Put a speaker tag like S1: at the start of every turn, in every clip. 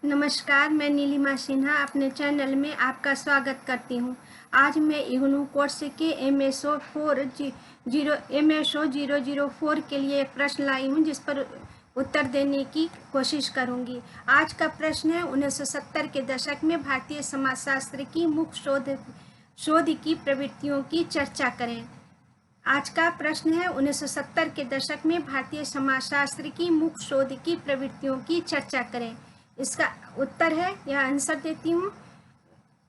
S1: नमस्कार, मैं नीलिमा सिन्हा अपने चैनल में आपका स्वागत करती हूँ। आज मैं इग्नू कोर्स के MSO 004 के लिए एक प्रश्न लाई हूँ जिस पर उत्तर देने की कोशिश करूँगी। आज का प्रश्न है 1970 के दशक में भारतीय समाजशास्त्र की मुख्य शोध की प्रवृत्तियों की चर्चा करें। आज का प्रश्न है 1970 के दशक में भारतीय समाजशास्त्र की मुख्य शोध की प्रवृत्तियों की चर्चा करें। इसका उत्तर है, यह आंसर देती हूँ।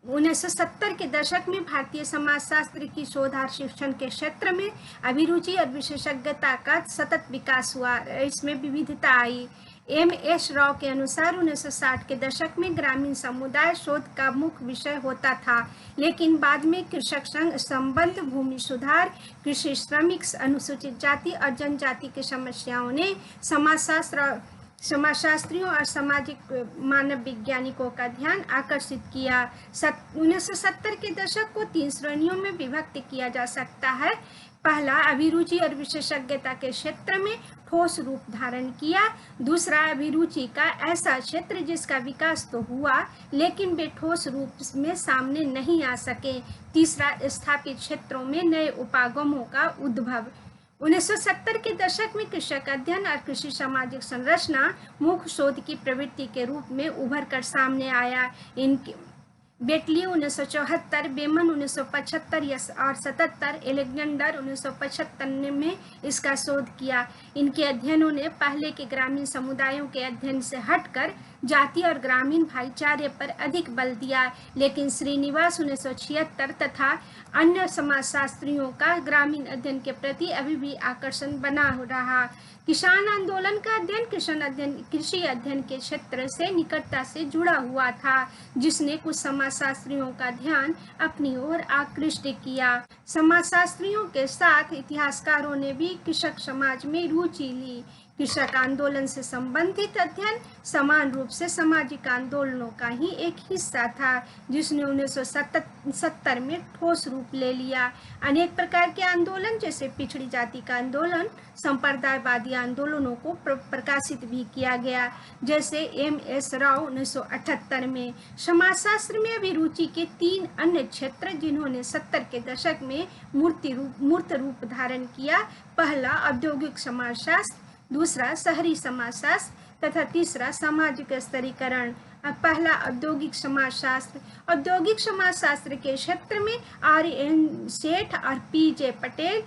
S1: 1970 के दशक में भारतीय समाजशास्त्र की शोध और शिक्षण के क्षेत्र में अभिरुचि और विशेषज्ञता का सतत विकास हुआ। इसमें विविधता आई। MS राव के अनुसार 1960 के दशक में ग्रामीण समुदाय शोध का मुख्य विषय होता था, लेकिन बाद में कृषक संघ संबंध, भूमि सुधार, कृषि श्रमिक, अनुसूचित जाति और जनजाति की समस्याओं ने समाजशास्त्रियों और सामाजिक मानव वैज्ञानिकों का ध्यान आकर्षित किया। 1970 के दशक को 3 श्रेणियों में विभक्त किया जा सकता है। पहला, अभिरुचि और विशेषज्ञता के क्षेत्र में ठोस रूप धारण किया। दूसरा, अभिरुचि का ऐसा क्षेत्र जिसका विकास तो हुआ लेकिन वे ठोस रूप में सामने नहीं आ सके। तीसरा, स्थापित क्षेत्रों में नए उपागमों का उद्भव। 1970 के दशक में कृषक अध्ययन और कृषि सामाजिक संरचना मुख्य शोध की प्रवृत्ति के रूप में उभर कर सामने आया। इनके बेटली 1974, बेमन 1975 और 77, एलेक्जेंडर 1975 में इसका शोध किया। इनके अध्ययनों ने पहले के ग्रामीण समुदायों के अध्ययन से हटकर जाति और ग्रामीण भाईचारे पर अधिक बल दिया, लेकिन श्रीनिवास 1976 तथा अन्य समाजशास्त्रियों का ग्रामीण अध्ययन के प्रति अभी भी आकर्षण बना रहा। किसान आंदोलन का अध्ययन कृषि अध्ययन के क्षेत्र से निकटता से जुड़ा हुआ था, जिसने कुछ समाजशास्त्रियों का ध्यान अपनी ओर आकृष्ट किया। समाजशास्त्रियों के साथ इतिहासकारों ने भी कृषक समाज में रुचि ली। कृषक आंदोलन से संबंधित अध्ययन समान रूप से सामाजिक आंदोलनों का ही एक हिस्सा था, जिसने 1970 में ठोस रूप ले लिया। अनेक प्रकार के आंदोलन जैसे पिछड़ी जाति का आंदोलन, संप्रदायवादी आंदोलनों को प्रकाशित भी किया गया, जैसे MS राव 1978 में। समाजशास्त्र में अभिरुचि के 3 अन्य क्षेत्र जिन्होंने 70 के दशक में मूर्त रूप धारण किया। पहला, औद्योगिक समाजशास्त्र, दूसरा शहरी समाजशास्त्र तथा तीसरा सामाजिक स्तरीकरण। पहला, औद्योगिक समाजशास्त्र। औद्योगिक समाजशास्त्र के क्षेत्र में RN सेठ और PJ पटेल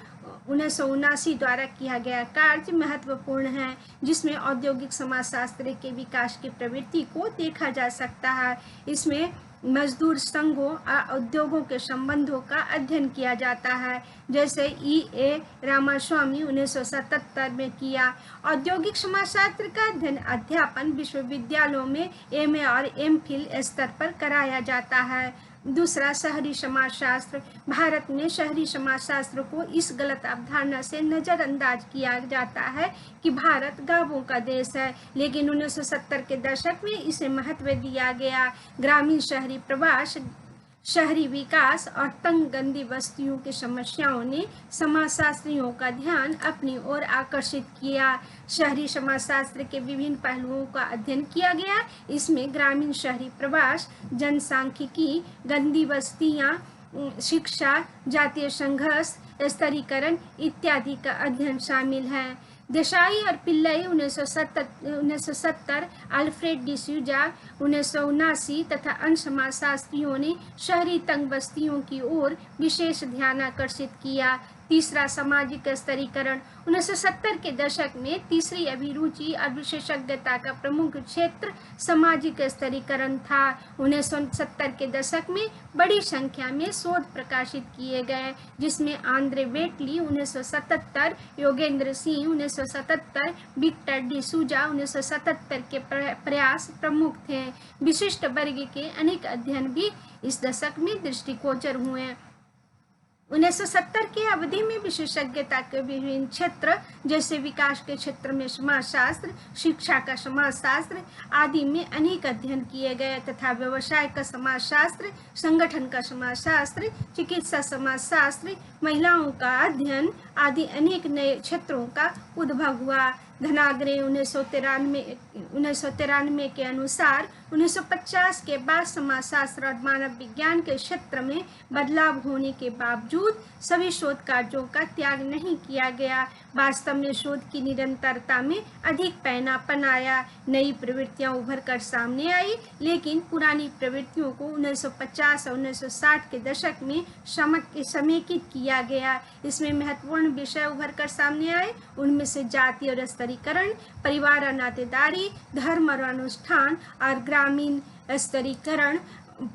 S1: 1979 द्वारा किया गया कार्य महत्वपूर्ण है, जिसमें औद्योगिक समाजशास्त्र के विकास की प्रवृत्ति को देखा जा सकता है। इसमें मजदूर संघों और उद्योगों के संबंधों का अध्ययन किया जाता है, जैसे E.A. रामास्वामी 1977 में किया। औद्योगिक समाजशास्त्र का अध्ययन अध्यापन विश्वविद्यालयों में MA और MPhil स्तर पर कराया जाता है। दूसरा, शहरी समाजशास्त्र। भारत में शहरी समाजशास्त्र को इस गलत अवधारणा से नज़रअंदाज किया जाता है कि भारत गांवों का देश है, लेकिन 1970 के दशक में इसे महत्व दिया गया। ग्रामीण शहरी प्रवास, शहरी विकास और तंग गंदी बस्तियों की समस्याओं ने समाजशास्त्रियों का ध्यान अपनी ओर आकर्षित किया। शहरी समाजशास्त्र के विभिन्न पहलुओं का अध्ययन किया गया। इसमें ग्रामीण शहरी प्रवास, जनसांख्यिकी, गंदी बस्तियां, शिक्षा, जातीय संघर्ष, स्तरीकरण इत्यादि का अध्ययन शामिल है। देसाई और पिल्लई 1970, अल्फ्रेड डिसूजा 1979 तथा अन्य समाजशास्त्रियों ने शहरी तंग बस्तियों की ओर विशेष ध्यान आकर्षित किया। तीसरा, सामाजिक स्तरीकरण। 1970 के दशक में तीसरी अभिरुचि और विशेषज्ञता का प्रमुख क्षेत्र सामाजिक स्तरीकरण था। 1970 के दशक में बड़ी संख्या में शोध प्रकाशित किए गए, जिसमें आंद्रे बेटली 1977, योगेंद्र सिंह 1977, विक्टर डिसूजा 1977 के प्रयास प्रमुख थे। विशिष्ट वर्ग के अनेक अध्ययन भी इस दशक में दृष्टिगोचर हुए। 1970 की अवधि में विशेषज्ञता के विभिन्न क्षेत्र जैसे विकास के क्षेत्र में समाजशास्त्र, शिक्षा का समाजशास्त्र आदि में अनेक अध्ययन किए गए तथा व्यवसाय का समाजशास्त्र, संगठन का समाजशास्त्र, चिकित्सा समाजशास्त्र, महिलाओं का अध्ययन आदि अनेक नए क्षेत्रों का उद्भव हुआ। धनाग्रे 1993 के अनुसार 1950 के बाद समाजशास्त्र और मानव विज्ञान के क्षेत्र में बदलाव होने के बावजूद सभी शोध कार्यों का त्याग नहीं किया गया। वास्तव में शोध की निरंतरता में अधिक पैनापन आया, नई प्रवृत्तियां उभर कर सामने आई, लेकिन पुरानी प्रवृत्तियों को 1950 और 1960 के दशक में समेकित किया गया। इसमें महत्वपूर्ण विषय उभर कर सामने आए, उनमें से जाति और स्तरीकरण, परिवार और नातेदारी, धर्म और अनुष्ठान और ग्रामीण स्तरीकरण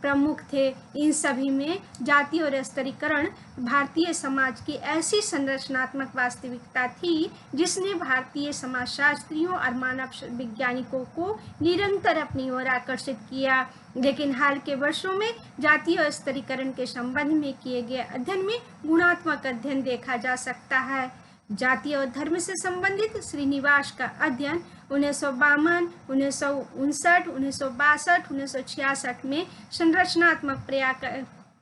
S1: प्रमुख थे। इन सभी में जाति और स्तरीकरण भारतीय समाज की ऐसी संरचनात्मक वास्तविकता थी जिसने भारतीय समाजशास्त्रियों और मानव वैज्ञानिकों को निरंतर अपनी ओर आकर्षित किया। लेकिन हाल के वर्षों में जाति और स्तरीकरण के संबंध में किए गए अध्ययन में गुणात्मक अध्ययन देखा जा सकता है। जाति और धर्म से संबंधित श्रीनिवास का अध्ययन 1952, 1959, 1962, 1966 में संरचनात्मक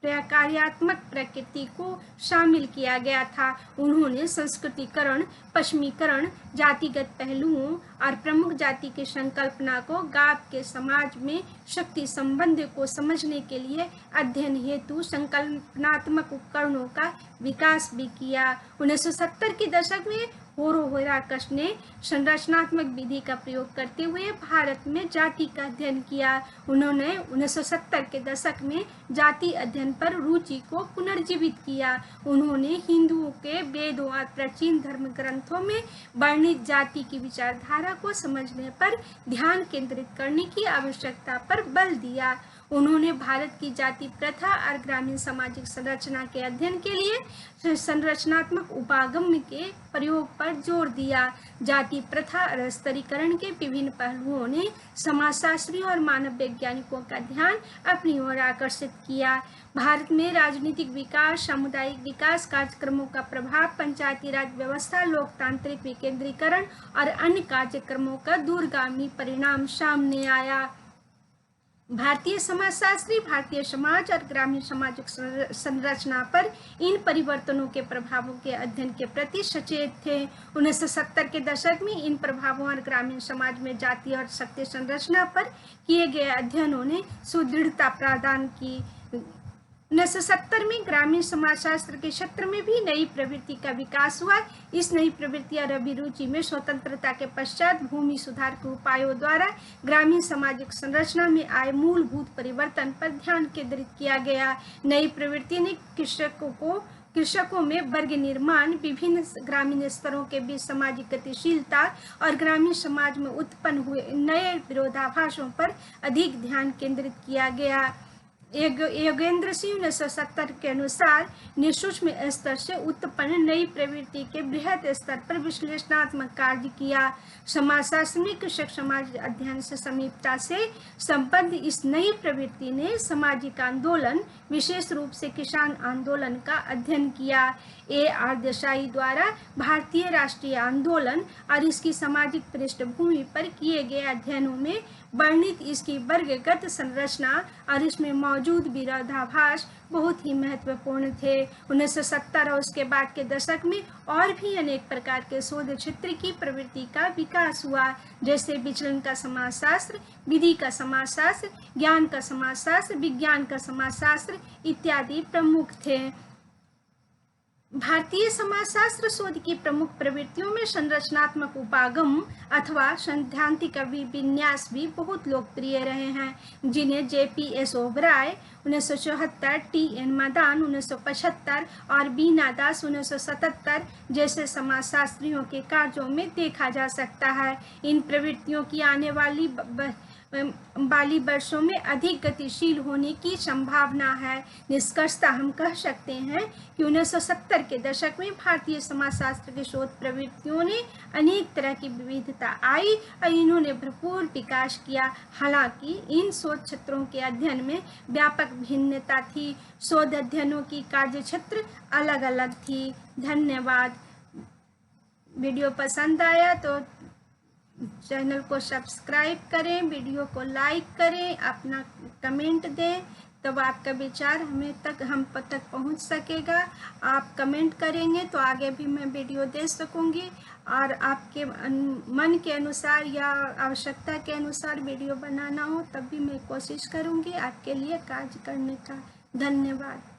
S1: प्रकार्यात्मक प्रकृति को शामिल किया गया था। उन्होंने संस्कृतिकरण, पश्चिमीकरण, जातिगत पहलुओं और प्रमुख जाति की संकल्पना को गाँव के समाज में शक्ति संबंध को समझने के लिए अध्ययन हेतु संकल्पनात्मक उपकरणों का विकास भी किया। 1970 के दशक में होराकस ने संरचनात्मक विधि का प्रयोग करते हुए भारत में जाति का अध्ययन किया। उन्होंने 1970 के दशक में जाति अध्ययन पर रुचि को पुनर्जीवित किया। उन्होंने हिंदुओं के वेदों और प्राचीन धर्म ग्रंथों में वर्णित जाति की विचारधारा को समझने पर ध्यान केंद्रित करने की आवश्यकता पर बल दिया। उन्होंने भारत की जाति प्रथा और ग्रामीण सामाजिक संरचना के अध्ययन के लिए संरचनात्मक उपागम के प्रयोग पर जोर दिया। जाति प्रथा और स्तरीकरण के विभिन्न पहलुओं ने समाजशास्त्रियों और मानव वैज्ञानिकों का ध्यान अपनी ओर आकर्षित किया। भारत में राजनीतिक विकास, सामुदायिक विकास कार्यक्रमों का प्रभाव, पंचायती राज व्यवस्था, लोकतांत्रिक विकेंद्रीकरण और अन्य कार्यक्रमों का दूरगामी परिणाम सामने आया। भारतीय समाजशास्त्री भारतीय समाज और ग्रामीण सामाजिक संरचना पर इन परिवर्तनों के प्रभावों के अध्ययन के प्रति सचेत थे। 1970 के दशक में इन प्रभावों और ग्रामीण समाज में जाति और शक्ति संरचना पर किए गए अध्ययनों ने सुदृढ़ता प्रदान की। 1970 में ग्रामीण समाजशास्त्र के क्षेत्र में भी नई प्रवृत्ति का विकास हुआ। इस नई प्रवृत्ति और अभिरुचि में स्वतंत्रता के पश्चात भूमि सुधार के उपायों द्वारा ग्रामीण सामाजिक संरचना में आए मूलभूत परिवर्तन पर ध्यान केंद्रित किया गया। नई प्रवृत्ति ने कृषकों में वर्ग निर्माण, विभिन्न ग्रामीण स्तरों के बीच सामाजिक गतिशीलता और ग्रामीण समाज में उत्पन्न हुए नए विरोधाभासों पर अधिक ध्यान केंद्रित किया गया। योगेंद्र सिंह 1970 के अनुसार निसूक्ष्म स्तर से उत्पन्न नई प्रवृत्ति के बृहद स्तर पर विश्लेषणात्मक कार्य किया। समाजशास्त्र में कृषक समाज अध्ययन से समीपता से संबद्ध इस नई प्रवृत्ति ने सामाजिक आंदोलन, विशेष रूप से किसान आंदोलन का अध्ययन किया। A.R. देसाई द्वारा भारतीय राष्ट्रीय आंदोलन और इसकी सामाजिक पृष्ठभूमि पर किए गए अध्ययनों में वर्णित इसकी वर्गगत संरचना और इसमें मौजूद विरोधाभास बहुत ही महत्वपूर्ण थे। 1970 और उसके बाद के दशक में और भी अनेक प्रकार के शोध क्षेत्र की प्रवृत्ति का विकास हुआ, जैसे विचलन का समाजशास्त्र, विधि का समाजशास्त्र, ज्ञान का समाजशास्त्र, विज्ञान का समाजशास्त्र इत्यादि प्रमुख थे। भारतीय समाजशास्त्र शोध की प्रमुख प्रवृत्तियों में संरचनात्मक उपागम अथवा सैद्धांतिक अभिविन्यास भी बहुत लोकप्रिय रहे हैं, जिन्हें J.P.S. ओबराय 1974, T.N. मदान 1975 और बीना दास 1977 जैसे समाजशास्त्रियों के कार्यों में देखा जा सकता है। इन प्रवृत्तियों की आने वाली वर्षों में अधिक गतिशील होने की संभावना है। निष्कर्षतः हम कह सकते हैं कि 1970 के दशक में भारतीय समाजशास्त्र के शोध प्रवृत्तियों ने अनेक तरह की विविधता आई और इन्होंने भरपूर विकास किया। हालांकि इन शोध क्षेत्रों के अध्ययन में व्यापक भिन्नता थी। शोध अध्ययनों की कार्य क्षेत्र अलग अलग थी। धन्यवाद। वीडियो पसंद आया तो चैनल को सब्सक्राइब करें, वीडियो को लाइक करें, अपना कमेंट दें। तब आपका विचार हम तक पहुंच सकेगा। आप कमेंट करेंगे तो आगे भी मैं वीडियो दे सकूंगी, और आपके मन के अनुसार या आवश्यकता के अनुसार वीडियो बनाना हो तब भी मैं कोशिश करूंगी आपके लिए कार्य करने का। धन्यवाद।